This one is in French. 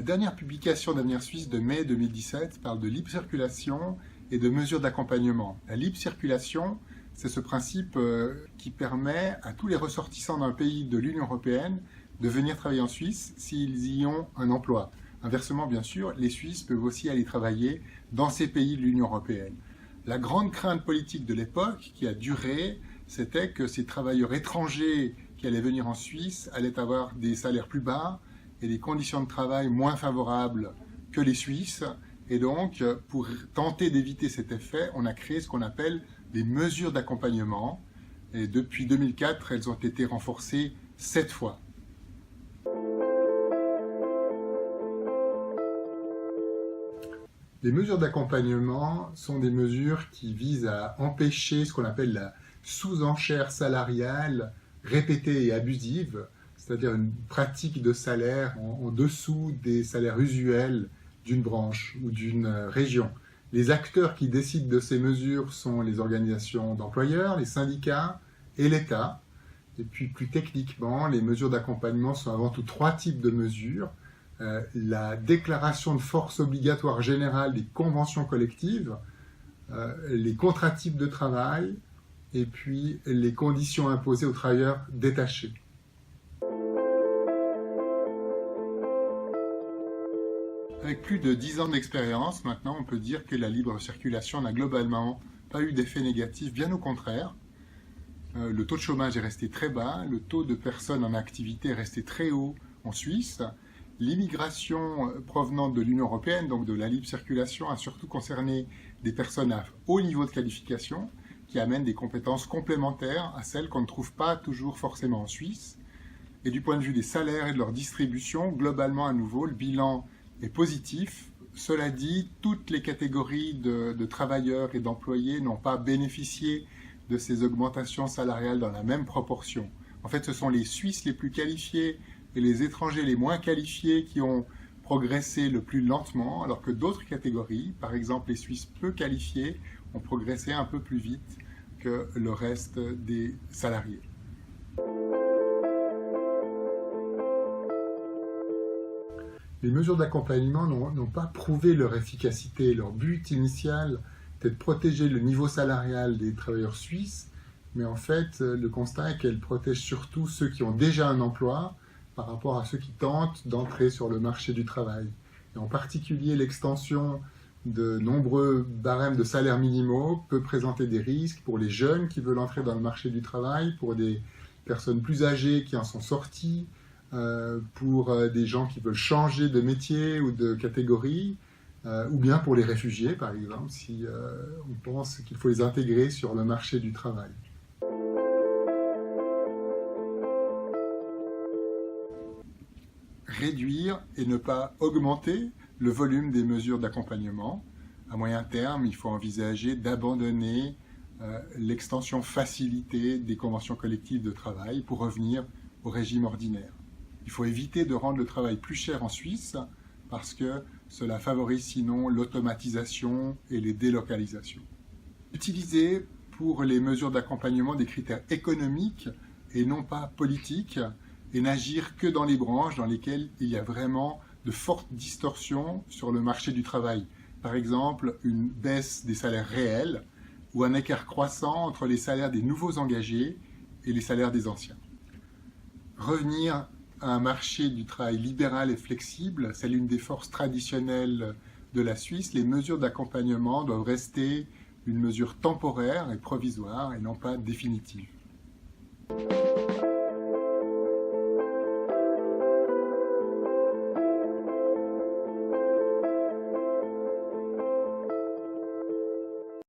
dernière publication d'Avenir Suisse de mai 2017 parle de libre circulation et de mesures d'accompagnement. La libre circulation, c'est ce principe qui permet à tous les ressortissants d'un pays de l'Union européenne de venir travailler en Suisse s'ils y ont un emploi. Inversement, bien sûr, les Suisses peuvent aussi aller travailler dans ces pays de l'Union européenne. La grande crainte politique de l'époque, qui a duré, c'était que ces travailleurs étrangers qui allaient venir en Suisse allaient avoir des salaires plus bas et des conditions de travail moins favorables que les Suisses. Et donc, pour tenter d'éviter cet effet, on a créé ce qu'on appelle des mesures d'accompagnement. Et depuis 2004, elles ont été renforcées 7 fois. Les mesures d'accompagnement sont des mesures qui visent à empêcher ce qu'on appelle la sous-enchère salariale répétée et abusive, c'est-à-dire une pratique de salaire en dessous des salaires usuels d'une branche ou d'une région. Les acteurs qui décident de ces mesures sont les organisations d'employeurs, les syndicats et l'État. Et puis plus techniquement, les mesures d'accompagnement sont avant tout 3 types de mesures. La déclaration de force obligatoire générale des conventions collectives, les contrats types de travail et puis les conditions imposées aux travailleurs détachés. Avec plus de 10 ans d'expérience, maintenant on peut dire que la libre circulation n'a globalement pas eu d'effet négatif, bien au contraire. Le taux de chômage est resté très bas, le taux de personnes en activité est resté très haut en Suisse. L'immigration provenant de l'Union européenne, donc de la libre circulation, a surtout concerné des personnes à haut niveau de qualification qui amènent des compétences complémentaires à celles qu'on ne trouve pas toujours forcément en Suisse. Et du point de vue des salaires et de leur distribution, globalement à nouveau, le bilan est positif. Cela dit, toutes les catégories de travailleurs et d'employés n'ont pas bénéficié de ces augmentations salariales dans la même proportion. En fait, ce sont les Suisses les plus qualifiés et les étrangers les moins qualifiés qui ont progressé le plus lentement, alors que d'autres catégories, par exemple les Suisses peu qualifiés, ont progressé un peu plus vite que le reste des salariés. Les mesures d'accompagnement n'ont pas prouvé leur efficacité. Leur but initial était de protéger le niveau salarial des travailleurs suisses, mais en fait, le constat est qu'elles protègent surtout ceux qui ont déjà un emploi par rapport à ceux qui tentent d'entrer sur le marché du travail. Et en particulier, l'extension de nombreux barèmes de salaires minimaux peut présenter des risques pour les jeunes qui veulent entrer dans le marché du travail, pour des personnes plus âgées qui en sont sorties, pour des gens qui veulent changer de métier ou de catégorie, ou bien pour les réfugiés, par exemple, si on pense qu'il faut les intégrer sur le marché du travail. Réduire et ne pas augmenter le volume des mesures d'accompagnement. À moyen terme, il faut envisager d'abandonner l'extension facilitée des conventions collectives de travail pour revenir au régime ordinaire. Il faut éviter de rendre le travail plus cher en Suisse parce que cela favorise sinon l'automatisation et les délocalisations. Utiliser pour les mesures d'accompagnement des critères économiques et non pas politiques et n'agir que dans les branches dans lesquelles il y a vraiment de fortes distorsions sur le marché du travail. Par exemple, une baisse des salaires réels ou un écart croissant entre les salaires des nouveaux engagés et les salaires des anciens. Revenir à un marché du travail libéral et flexible, c'est l'une des forces traditionnelles de la Suisse. Les mesures d'accompagnement doivent rester une mesure temporaire et provisoire et non pas définitive.